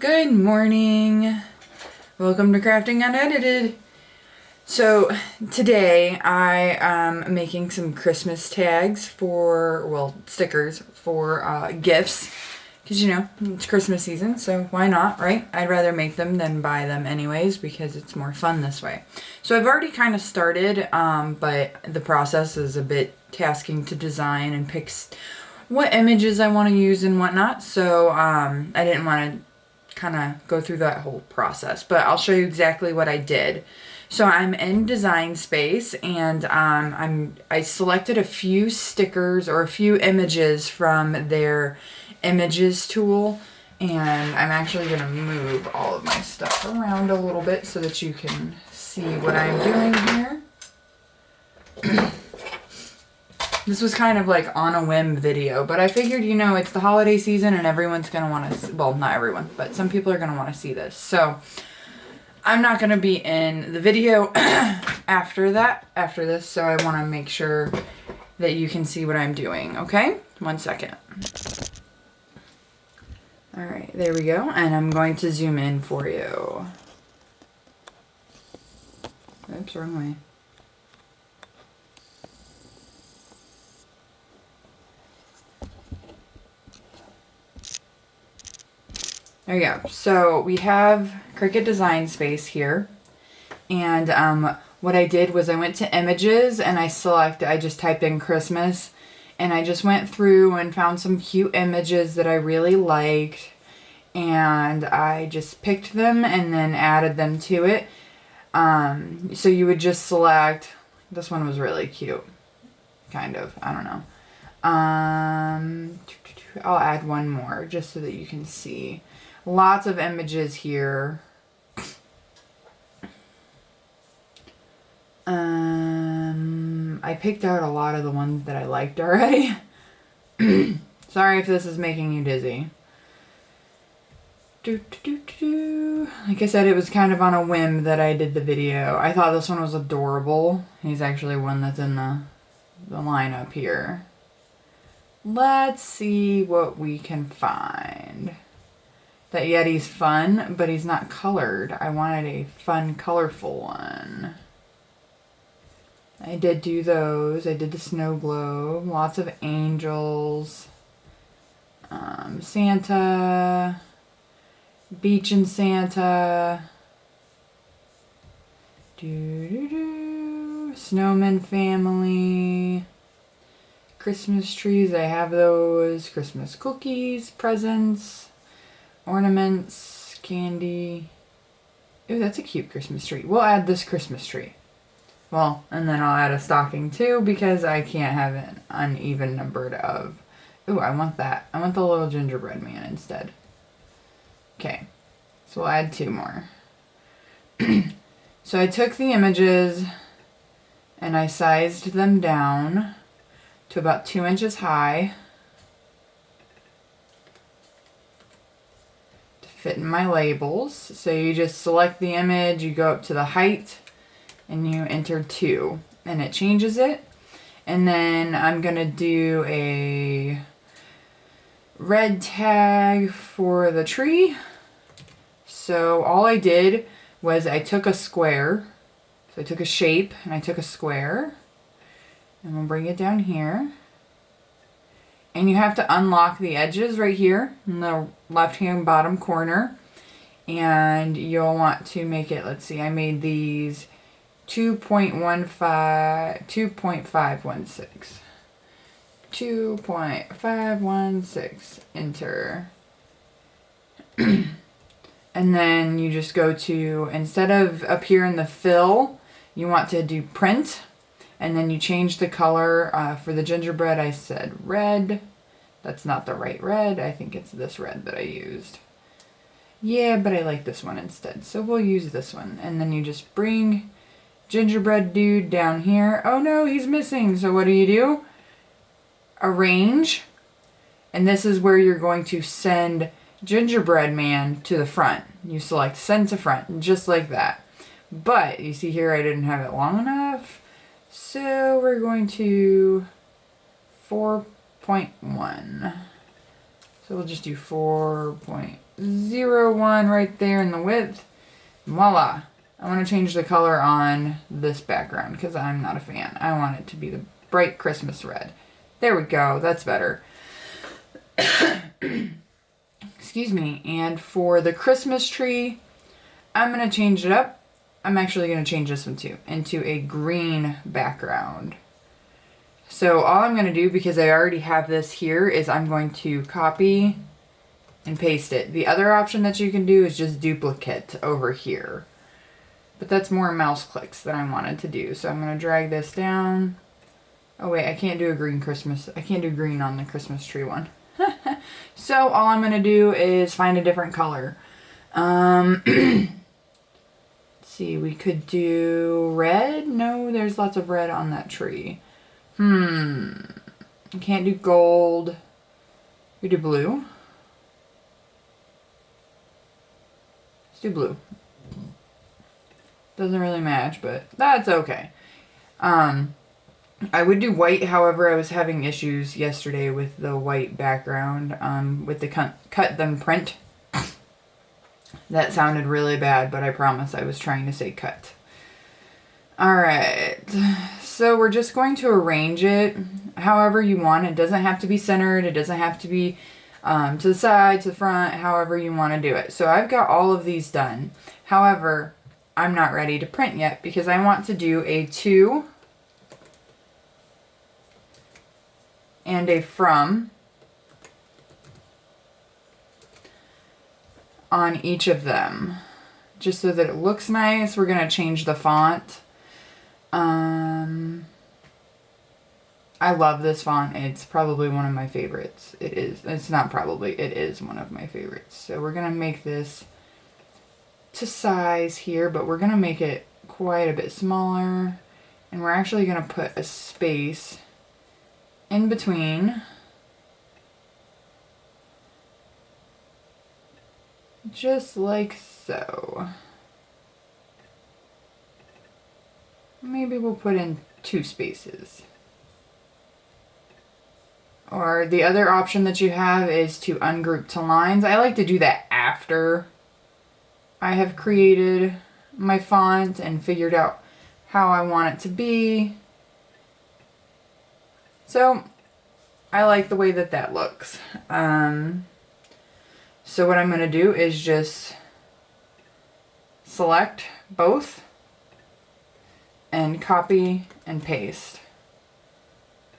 Good morning. Welcome to Crafting Unedited. So today I am making some Christmas tags stickers for gifts. Because it's Christmas season, so why not, right? I'd rather make them than buy them anyways because it's more fun this way. So I've already kind of started, but the process is a bit tasking to design and pick what images I want to use and whatnot. So I didn't want to kind of go through that whole process, but I'll show you exactly what I did. So I'm in Design Space, and I selected a few stickers or a few images from their images tool, and I'm actually going to move all of my stuff around a little bit so that you can see what I'm doing here. This was kind of like on a whim video, but I figured, it's the holiday season and everyone's going to want to, well, not everyone, but some people are going to want to see this. So I'm not going to be in the video after this, so I want to make sure that you can see what I'm doing, okay? 1 second. All right, there we go, and I'm going to zoom in for you. Oops, wrong way. There you go. So we have Cricut Design Space here. And what I did was I went to images and I just typed in Christmas. And I just went through and found some cute images that I really liked. And I just picked them and then added them to it. So you would just select, this one was really cute. Kind of, I don't know. I'll add one more just so that you can see. Lots of images here. I picked out a lot of the ones that I liked already. Sorry if this is making you dizzy. Like I said, it was kind of on a whim that I did the video. I thought this one was adorable. He's actually one that's in the lineup here. Let's see what we can find. That Yeti's fun, but he's not colored. I wanted a fun, colorful one. I did do those. I did the snow globe. Lots of angels. Santa. Beach and Santa. Snowman family. Christmas trees. I have those. Christmas cookies. Presents. Ornaments, candy. Ooh, that's a cute Christmas tree. We'll add this Christmas tree. Well, and then I'll add a stocking too because I can't have an uneven numbered of. Ooh, I want that. I want the little gingerbread man instead. Okay, so we'll add 2 more. So I took the images and I sized them down to about 2 inches high. Fit in my labels. So you just select the image, you go up to the height, and you enter 2, and it changes it. And then I'm gonna do a red tag for the tree. So all I did was I took a square. So I took a shape and I took a square, and we'll bring it down here. And you have to unlock the edges right here in the left-hand bottom corner. And you'll want to make it, let's see, I made these 2.516. 2.516, enter. And then you just go to, instead of up here in the fill, you want to do print. And then you change the color. For the gingerbread, I said red. That's not the right red. I think it's this red that I used. Yeah, but I like this one instead. So we'll use this one. And then you just bring gingerbread dude down here. Oh no, he's missing. So what do? Arrange. And this is where you're going to send gingerbread man to the front. You select send to front, just like that. But you see here I didn't have it long enough. So we're going to 4.1. So we'll just do 4.1. 0.01 right there in the width. Voila. I want to change the color on this background because I'm not a fan. I want it to be the bright Christmas red. There we go. That's better. Excuse me. And for the Christmas tree, I'm going to change it up. I'm actually going to change this one too into a green background. So all I'm going to do, because I already have this here, is I'm going to copy and paste it. The other option that you can do is just duplicate over here. But that's more mouse clicks than I wanted to do. So I'm going to drag this down. Oh wait, I can't do a green Christmas. I can't do green on the Christmas tree one. So all I'm going to do is find a different color. Let's see, we could do red. No, there's lots of red on that tree. I can't do gold. We do blue. Let's do blue. Doesn't really match, but that's okay. I would do white, however, I was having issues yesterday with the white background, with the cut then print. That sounded really bad, but I promise I was trying to say cut. Alright, so we're just going to arrange it however you want. It doesn't have to be centered, it doesn't have to be to the side, to the front, however you want to do it. So I've got all of these done. However, I'm not ready to print yet because I want to do a to and a from on each of them, just so that it looks nice. We're going to change the font. I love this font. It's probably one of my favorites. It is. It's not probably. It is one of my favorites. So we're going to make this to size here, but we're going to make it quite a bit smaller. And we're actually going to put a space in between. Just like so. Maybe we'll put in 2 spaces. Or the other option that you have is to ungroup to lines. I like to do that after I have created my font and figured out how I want it to be. So I like the way that that looks. So what I'm going to do is just select both and copy and paste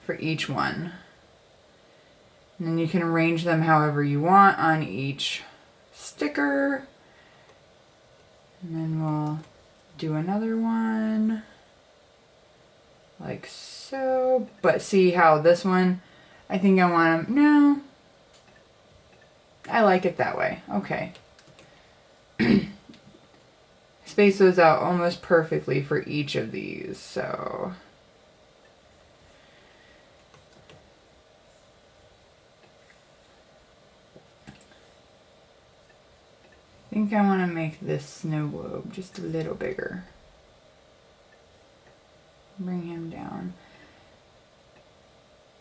for each one. And then you can arrange them however you want on each sticker. And then we'll do another one like so. But see how this one, I think I want them, no, I like it that way. Okay. Space those out almost perfectly for each of these, so. I think I want to make this snow globe just a little bigger. Bring him down.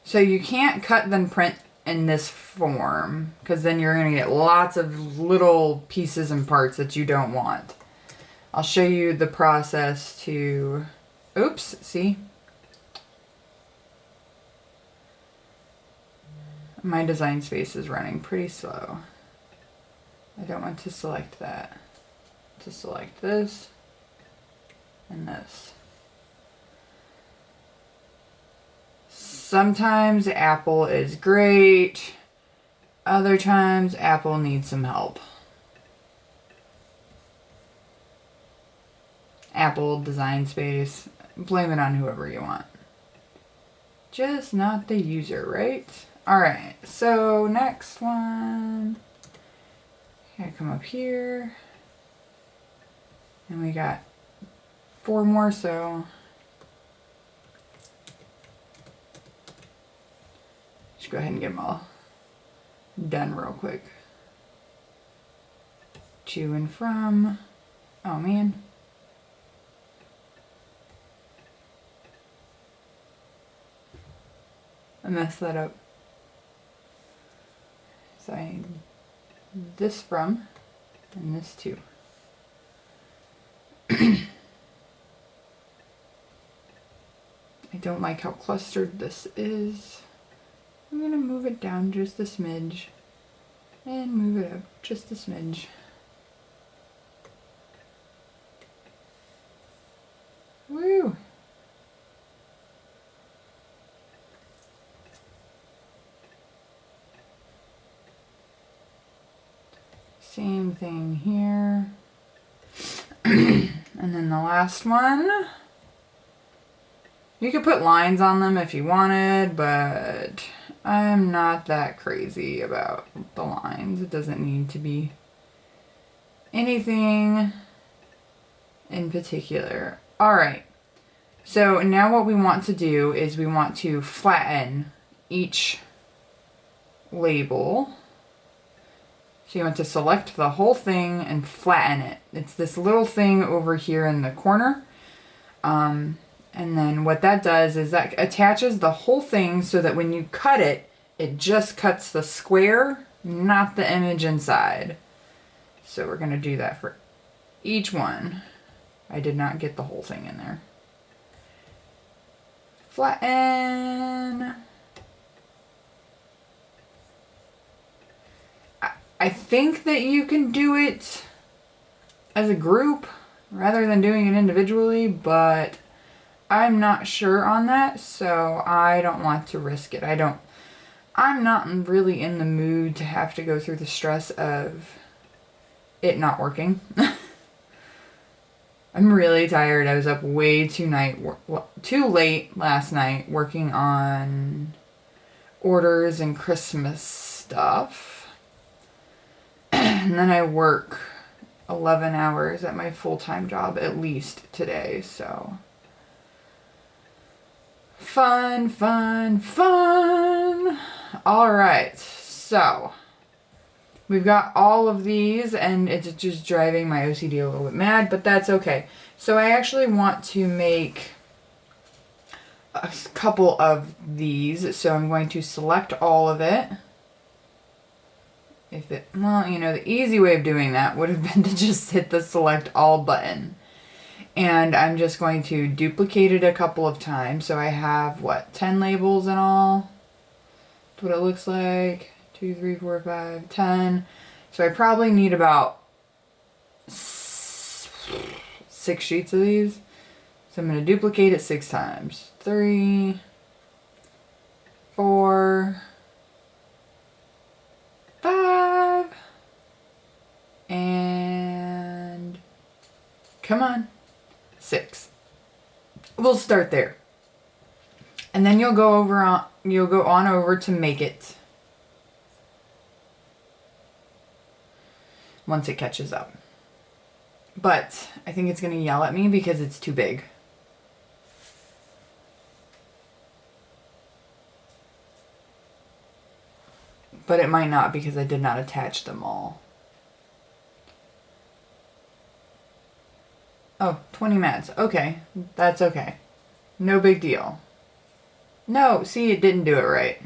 So you can't cut then print in this form, because then you're going to get lots of little pieces and parts that you don't want. I'll show you the process to, oops, see? My design space is running pretty slow. I don't want to select that. To select this and this. Sometimes Apple is great. Other times Apple needs some help. Apple Design Space. Blame it on whoever you want. Just not the user, right? Alright, so next one. I come up here. And we got 4 more, so just go ahead and get them all done real quick. To and from. Oh man. I messed that up. So I this from, and this too. I don't like how clustered this is. I'm going to move it down just a smidge and move it up just a smidge. Woo! Same thing here. And then the last one. You could put lines on them if you wanted, but I'm not that crazy about the lines. It doesn't need to be anything in particular. All right. So now what we want to do is we want to flatten each label. So you want to select the whole thing and flatten it. It's this little thing over here in the corner. And then what that does is that attaches the whole thing so that when you cut it, it just cuts the square, not the image inside. So we're going to do that for each one. I did not get the whole thing in there. Flatten. I think that you can do it as a group rather than doing it individually, but I'm not sure on that, so I don't want to risk it. I'm not really in the mood to have to go through the stress of it not working. I'm really tired. I was up way too late last night working on orders and Christmas stuff. And then I work 11 hours at my full-time job at least today, so fun, fun, fun. All right, so we've got all of these, and it's just driving my OCD a little bit mad, but that's okay. So I actually want to make a couple of these, so I'm going to select all of it. Well, you know, the easy way of doing that would have been to just hit the select all button. And I'm just going to duplicate it a couple of times. So I have, 10 labels in all? That's what it looks like. 2, 3, 4, 5, 10. So I probably need about 6 sheets of these. So I'm going to duplicate it 6 times. 3, 4, 5, and come on, 6. We'll start there, and then you'll go on over to make it once it catches up. But I think it's gonna yell at me because it's too big. But it might not because I did not attach them all. Oh, 20 mats. Okay, that's okay. No big deal. No, see, it didn't do it right.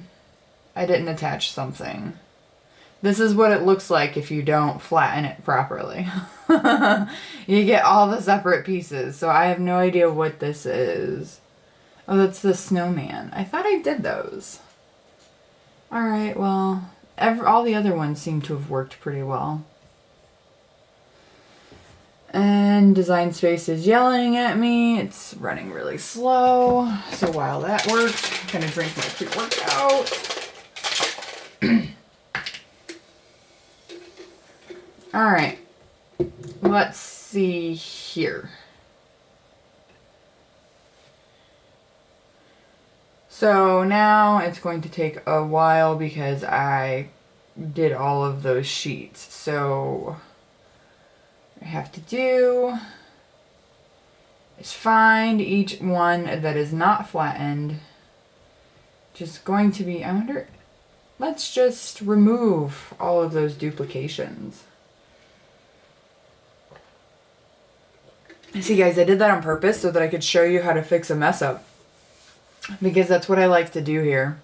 I didn't attach something. This is what it looks like if you don't flatten it properly. You get all the separate pieces, so I have no idea what this is. Oh, that's the snowman. I thought I did those. Alright, well, all the other ones seem to have worked pretty well. And Design Space is yelling at me. It's running really slow. So while that works, I'm going to drink my pre-workout. Alright, let's see here. So now it's going to take a while because I did all of those sheets. So what I have to do is find each one that is not flattened. Just going to be, let's just remove all of those duplications. See guys, I did that on purpose so that I could show you how to fix a mess up. Because that's what I like to do here.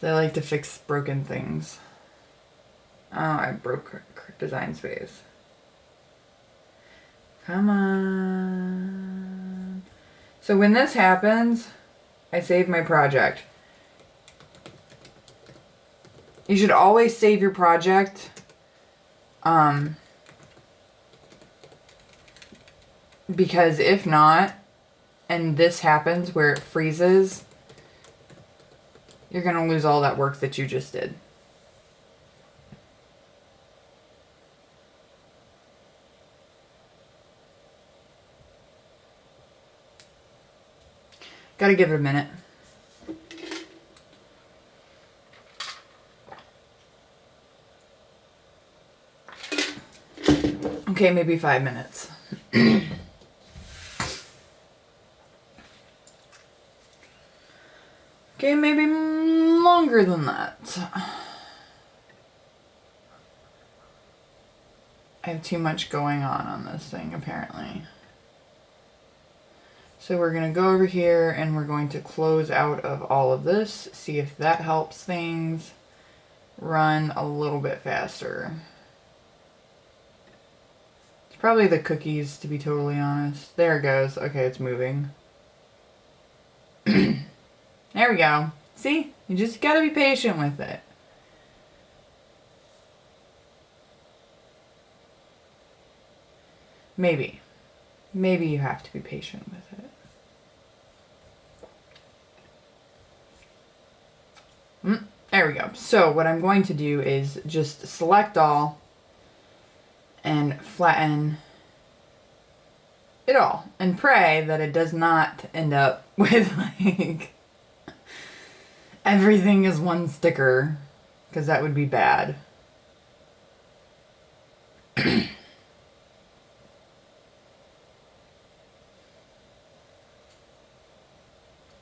I like to fix broken things. Oh, I broke Cricut Design Space. Come on. So when this happens, I save my project. You should always save your project. Because if not, and this happens where it freezes, you're going to lose all that work that you just did. Gotta give it a minute. Okay, maybe 5 minutes. Okay, maybe longer than that. I have too much going on this thing, apparently. So we're going to go over here and we're going to close out of all of this, see if that helps things run a little bit faster. It's probably the cookies, to be totally honest. There it goes. Okay, it's moving. There we go. See? You just got to be patient with it. Maybe. Maybe you have to be patient with it. There we go. So what I'm going to do is just select all and flatten it all and pray that it does not end up with like everything is one sticker, because that would be bad.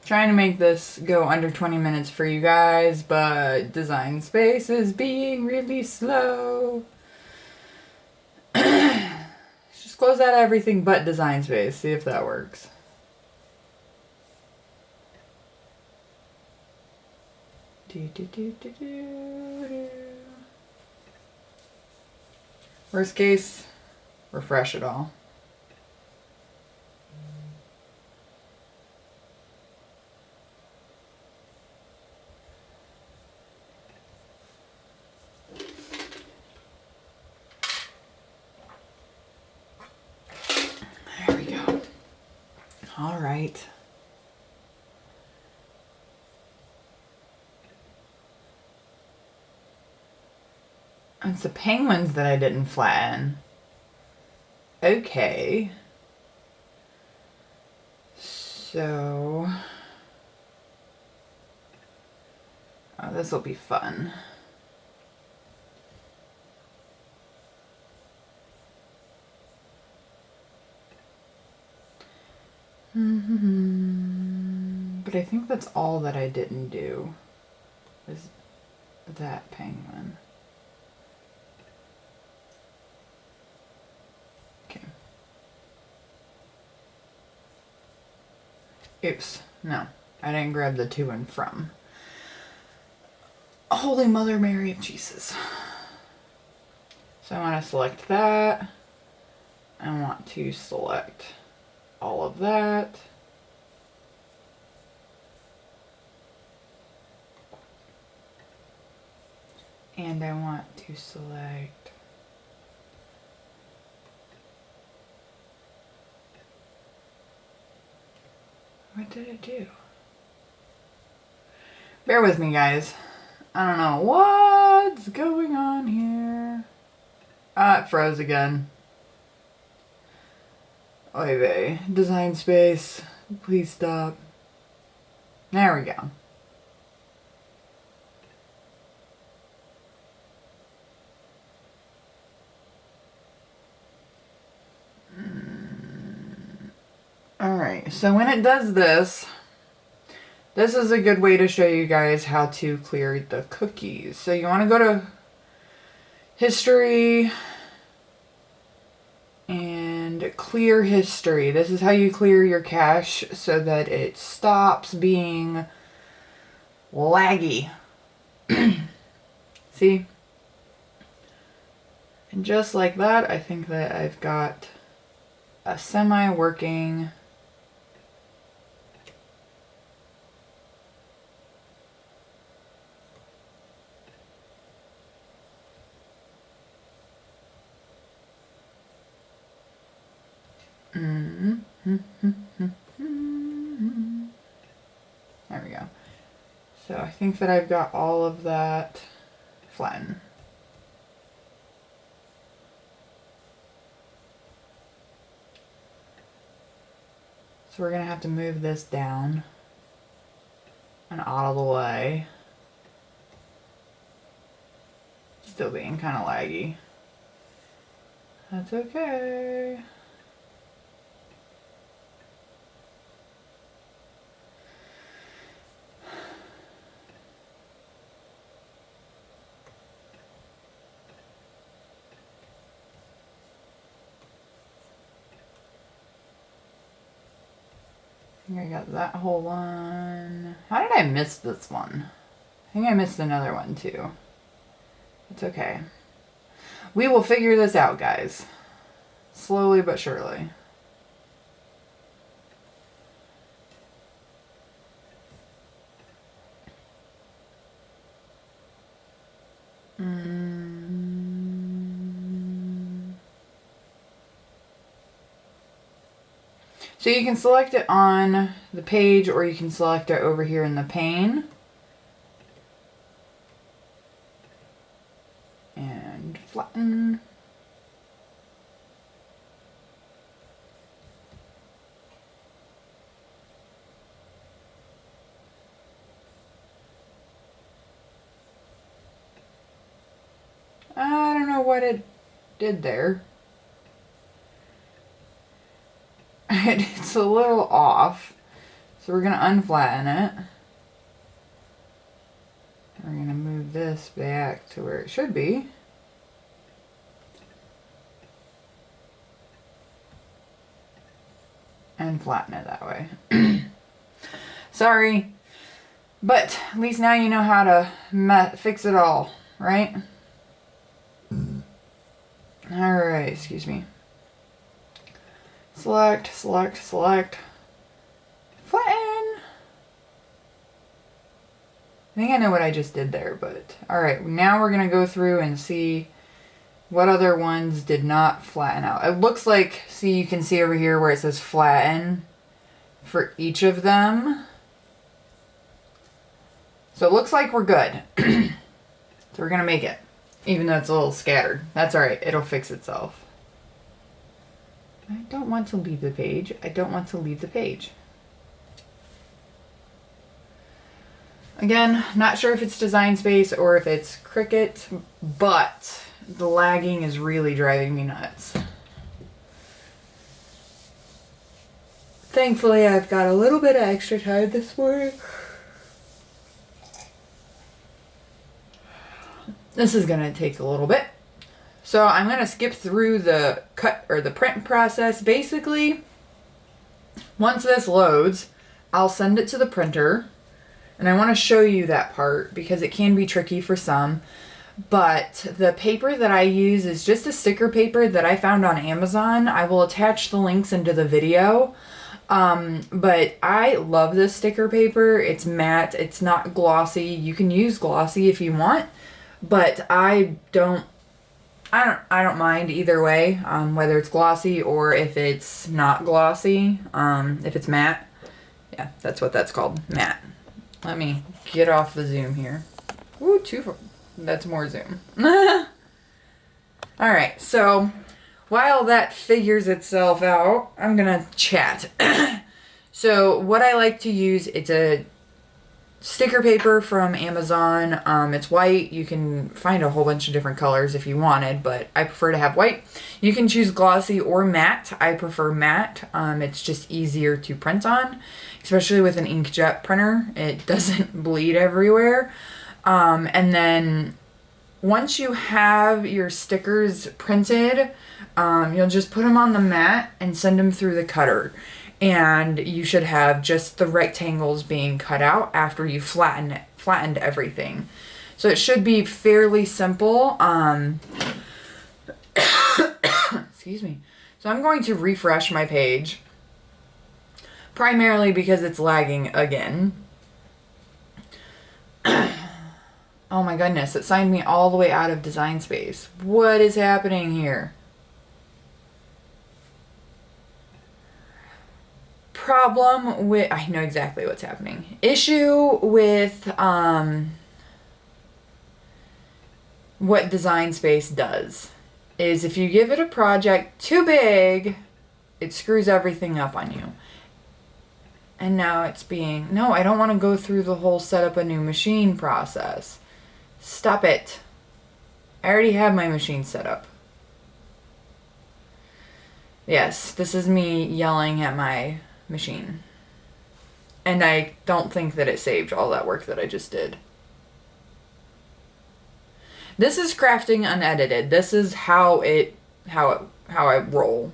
Trying to make this go under 20 minutes for you guys, but Design Space is being really slow. Just close out everything but Design Space, see if that works. Worst case, refresh it all. There we go. All right. It's the penguins that I didn't flatten. Okay. So... oh, this will be fun. But I think that's all that I didn't do. Is that penguin. Okay. Oops. No. I didn't grab the to and from. Holy Mother Mary of Jesus. So I want to select that. I want to select all of that. And I want to select what did it do? Bear with me, guys. I don't know what's going on here. Ah, it froze again. Oy vey. Design Space. Please stop. There we go. Alright, so when it does this, this is a good way to show you guys how to clear the cookies. So you want to go to History and Clear History. This is how you clear your cache so that it stops being laggy. See? And just like that, I think that I've got a semi-working there we go. So I think that I've got all of that flattened. So we're gonna have to move this down and out of the way. Still being kind of laggy. That's okay. I got that whole one. How did I miss this one? I think I missed another one too. It's okay. We will figure this out, guys. Slowly but surely. So you can select it on the page or you can select it over here in the pane. And flatten. I don't know what it did there. It's a little off. So we're going to unflatten it. We're going to move this back to where it should be. And flatten it that way. Sorry. But at least now you know how to fix it all, right? Alright, excuse me. Select, select, select. Flatten. I think I know what I just did there, but alright, now we're going to go through and see what other ones did not flatten out. It looks like, see, you can see over here where it says flatten for each of them. So it looks like we're good. So we're going to make it, even though it's a little scattered. That's alright, it'll fix itself. I don't want to leave the page. I don't want to leave the page. Again, not sure if it's Design Space or if it's Cricut, but the lagging is really driving me nuts. Thankfully, I've got a little bit of extra time this morning. This is going to take a little bit. So I'm going to skip through the cut or the print process. Basically, once this loads, I'll send it to the printer. And I want to show you that part because it can be tricky for some. But the paper that I use is just a sticker paper that I found on Amazon. I will attach the links into the video. But I love this sticker paper. It's matte. It's not glossy. You can use glossy if you want. But I don't mind either way, whether it's glossy or if it's not glossy, if it's matte. Yeah, that's what that's called, matte. Let me get off the zoom here. Ooh, that's more zoom. Alright, so while that figures itself out, I'm gonna chat. So what I like to use, it's a sticker paper from Amazon. It's white. You can find a whole bunch of different colors if you wanted, but I prefer to have white. You can choose glossy or matte. I prefer matte. It's just easier to print on, especially with an inkjet printer. It doesn't bleed everywhere. And then once you have your stickers printed, you'll just put them on the mat and send them through the cutter. And you should have just the rectangles being cut out after you flattened everything. So it should be fairly simple. excuse me. So I'm going to refresh my page, primarily because it's lagging again. Oh my goodness, it signed me all the way out of Design Space. What is happening here? Problem with, I know exactly what's happening. Issue with what Design Space does is if you give it a project too big, it screws everything up on you. And now it's being, no, I don't want to go through the whole set up a new machine process. Stop it. I already have my machine set up. Yes, this is me yelling at my machine. And I don't think that it saved all that work that I just did. This is crafting unedited. This is how I roll.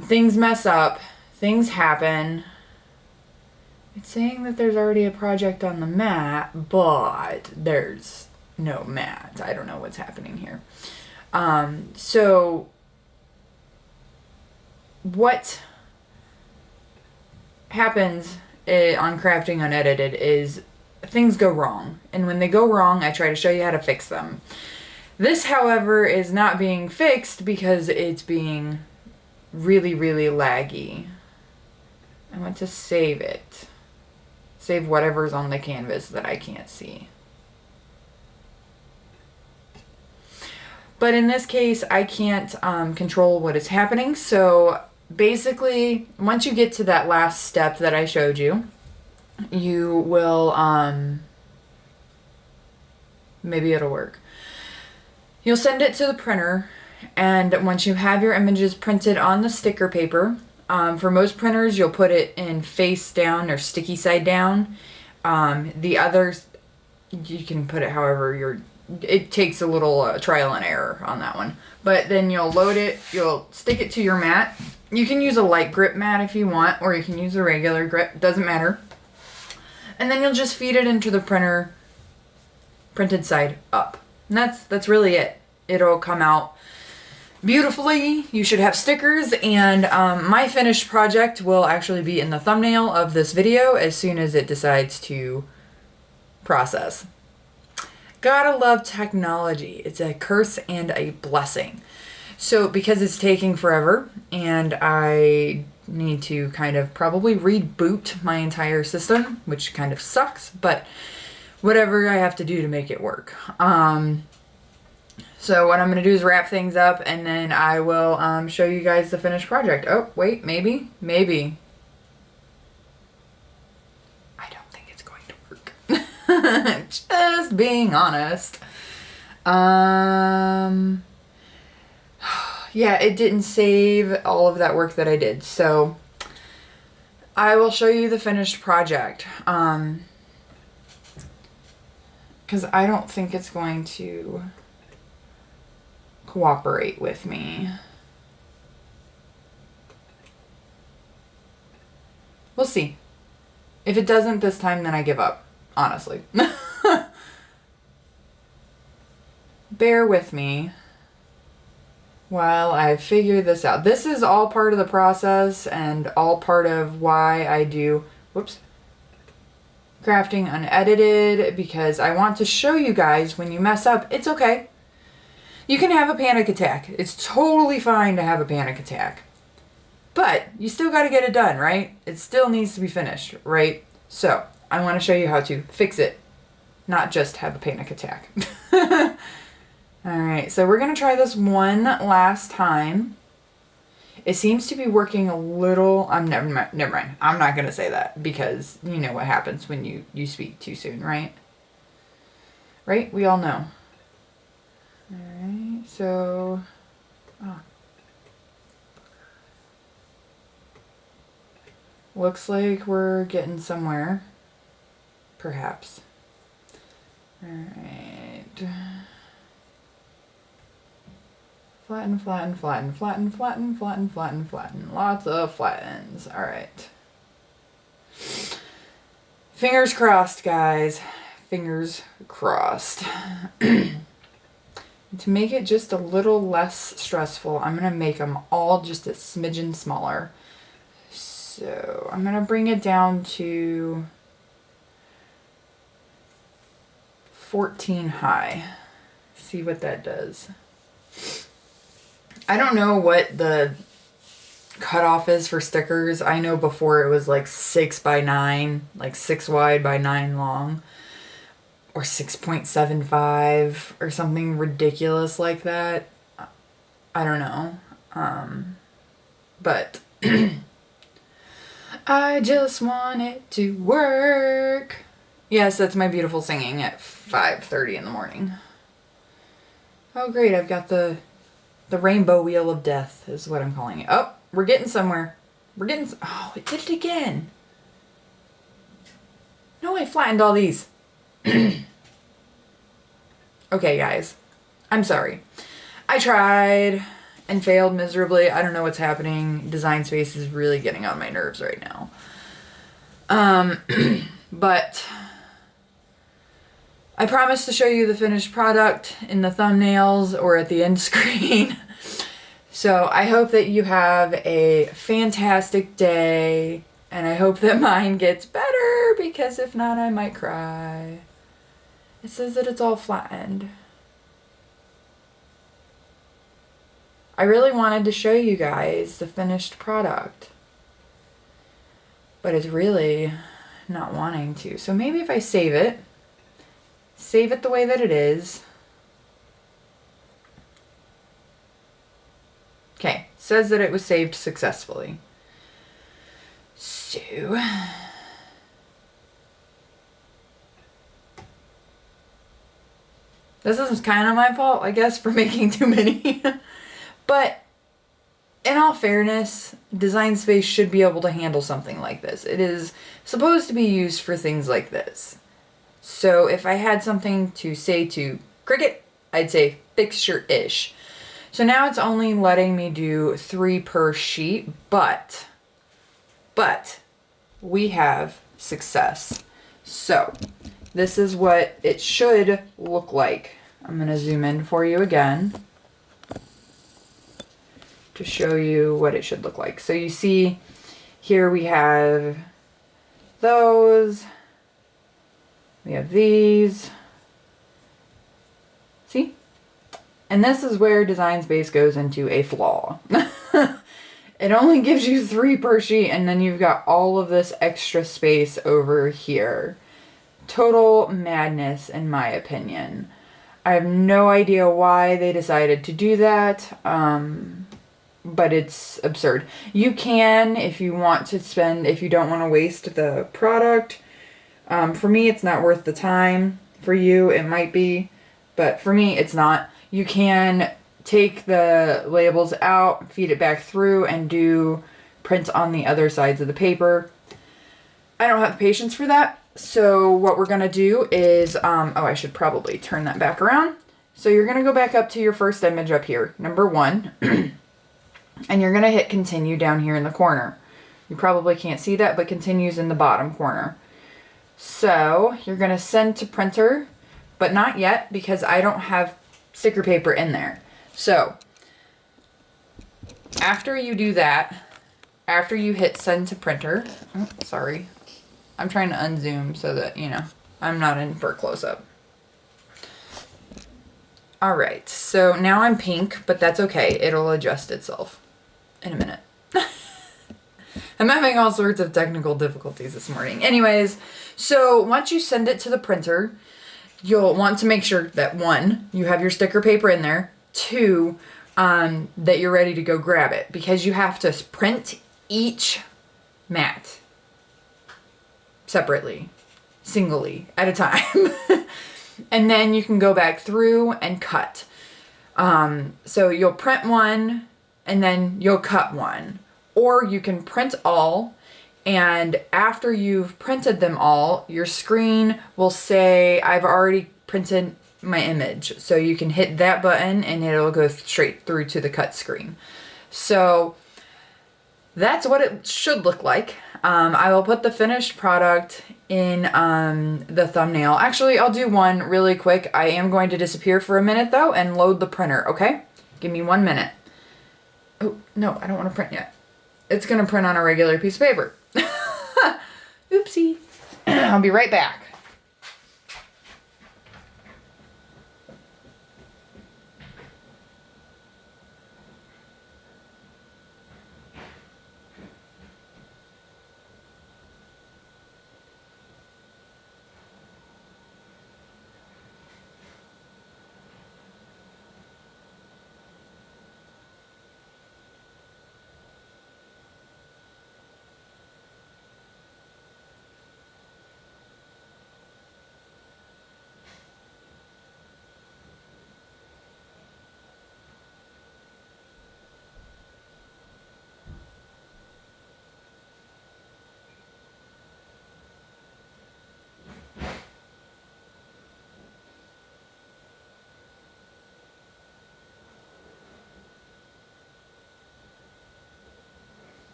Things mess up, things happen. It's saying that there's already a project on the mat, but there's no mat. I don't know what's happening here. So what happens on crafting unedited is things go wrong. And when they go wrong, I try to show you how to fix them. This, however, is not being fixed because it's being really, really laggy. I want to save it. Save whatever's on the canvas that I can't see. But in this case, I can't control what is happening. So basically, once you get to that last step that I showed you, you will, maybe it'll work. You'll send it to the printer, and once you have your images printed on the sticker paper, for most printers, you'll put it in face down or sticky side down. The others, you can put it however it takes a little trial and error on that one. But then you'll load it, you'll stick it to your mat. You can use a light grip mat if you want, or you can use a regular grip, doesn't matter. And then you'll just feed it into the printer, printed side up. And that's really it. It'll come out beautifully. You should have stickers, and my finished project will actually be in the thumbnail of this video as soon as it decides to process. Gotta love technology. It's a curse and a blessing. So because it's taking forever and I need to kind of probably reboot my entire system, which kind of sucks, but whatever I have to do to make it work. So what I'm going to do is wrap things up, and then I will show you guys the finished project. Oh, wait, maybe. I don't think it's going to work. Just being honest. Yeah, it didn't save all of that work that I did. So I will show you the finished project. Because I don't think it's going to cooperate with me. We'll see. If it doesn't this time, then I give up, honestly. Bear with me while I figure this out. This is all part of the process and all part of why I do, crafting unedited, because I want to show you guys when you mess up, it's okay. You can have a panic attack. It's totally fine to have a panic attack. But you still got to get it done, right? It still needs to be finished, right? So I want to show you how to fix it, not just have a panic attack. All right, so we're going to try this one last time. It seems to be working a little, never mind. I'm not going to say that because you know what happens when you speak too soon, right? Right? We all know. All right, so, looks like we're getting somewhere, perhaps. All right. Flatten, flatten, flatten, flatten, flatten, flatten, flatten, flatten. Lots of flattens. All right. Fingers crossed, guys. Fingers crossed. To make it just a little less stressful, I'm going to make them all just a smidgen smaller. So I'm going to bring it down to 14 high. See what that does. I don't know what the cutoff is for stickers. I know before it was like 6 by 9, like 6 wide by 9 long, or 6.75 or something ridiculous like that. I don't know. But I just want it to work. Yes, that's my beautiful singing at 5:30 in the morning. Oh great, I've got the rainbow wheel of death is what I'm calling it. Oh, we're getting somewhere. Oh, it did it again. No, I flattened all these. Okay, guys. I'm sorry. I tried and failed miserably. I don't know what's happening. Design Space is really getting on my nerves right now. But I promise to show you the finished product in the thumbnails or at the end screen. So I hope that you have a fantastic day, and I hope that mine gets better, because if not, I might cry. It says that it's all flattened. I really wanted to show you guys the finished product, but it's really not wanting to. So maybe if I save it the way that it is. Okay, says that it was saved successfully. So this is kind of my fault, I guess, for making too many. But in all fairness, Design Space should be able to handle something like this. It is supposed to be used for things like this. So if I had something to say to Cricut, I'd say fixture-ish. So now it's only letting me do 3 per sheet, but we have success. So this is what it should look like. I'm going to zoom in for you again to show you what it should look like. So you see here we have those, we have these, see? And this is where Design Space goes into a flaw. It only gives you 3 per sheet, and then you've got all of this extra space over here. Total madness, in my opinion. I have no idea why they decided to do that, but it's absurd. You can, if you want to spend, if you don't want to waste the product. For me, it's not worth the time. For you, it might be, but for me, it's not. You can take the labels out, feed it back through, and do prints on the other sides of the paper. I don't have the patience for that. So what we're going to do is, oh, I should probably turn that back around. So you're going to go back up to your first image up here, number 1, and you're going to hit continue down here in the corner. You probably can't see that, but continue's in the bottom corner. So you're going to send to printer, but not yet because I don't have sticker paper in there. So after you do that, after you hit send to printer, oh, sorry, I'm trying to unzoom so that, you know, I'm not in for a close-up. All right, so now I'm pink, but that's okay. It'll adjust itself in a minute. I'm having all sorts of technical difficulties this morning. Anyways, so once you send it to the printer, you'll want to make sure that 1, you have your sticker paper in there, 2, that you're ready to go grab it, because you have to print each mat separately, singly, at a time. And then you can go back through and cut. So you'll print 1 and then you'll cut 1. Or you can print all, and after you've printed them all, your screen will say, I've already printed my image. So you can hit that button and it'll go straight through to the cut screen. So that's what it should look like. I will put the finished product in the thumbnail. Actually, I'll do one really quick. I am going to disappear for a minute though and load the printer, okay? Give me 1 minute. Oh, no, I don't want to print yet. It's going to print on a regular piece of paper. Oopsie. I'll be right back.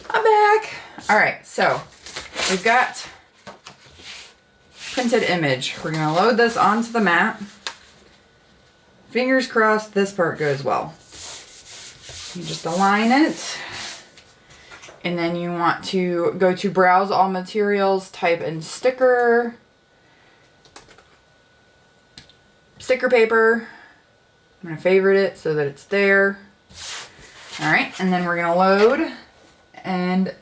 I'm back. All right, so we've got printed image. We're gonna load this onto the mat. Fingers crossed this part goes well. You just align it. And then you want to go to browse all materials, type in sticker paper. I'm gonna favorite it so that it's there. All right, and then we're gonna load. And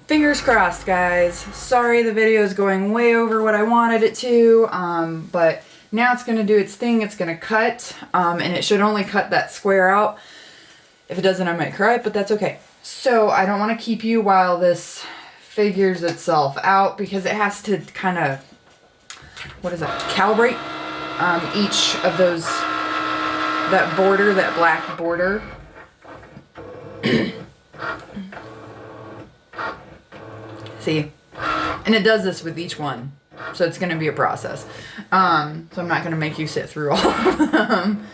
fingers crossed, guys. Sorry the video is going way over what I wanted it to, but now it's going to do its thing. It's going to cut, and it should only cut that square out. If it doesn't, I might cry, but that's okay. So I don't want to keep you while this figures itself out because it has to kind of, calibrate each of those, that border, that black border. See, and it does this with each one, so it's going to be a process. So I'm not going to make you sit through all of them.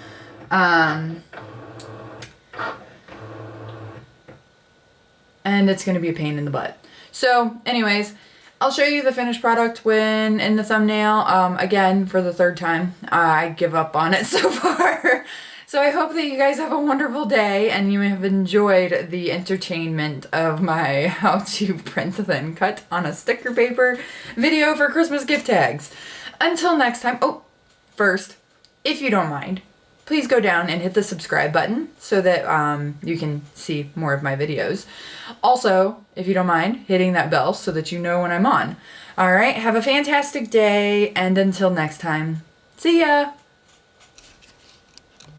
And it's going to be a pain in the butt. So anyways, I'll show you the finished product when in the thumbnail. Again, for the third time, I give up on it so far. So I hope that you guys have a wonderful day and you have enjoyed the entertainment of my how to print then cut on a sticker paper video for Christmas gift tags. Until next time, oh, first, if you don't mind, please go down and hit the subscribe button so that you can see more of my videos. Also, if you don't mind, hitting that bell so that you know when I'm on. All right, have a fantastic day, and until next time, see ya!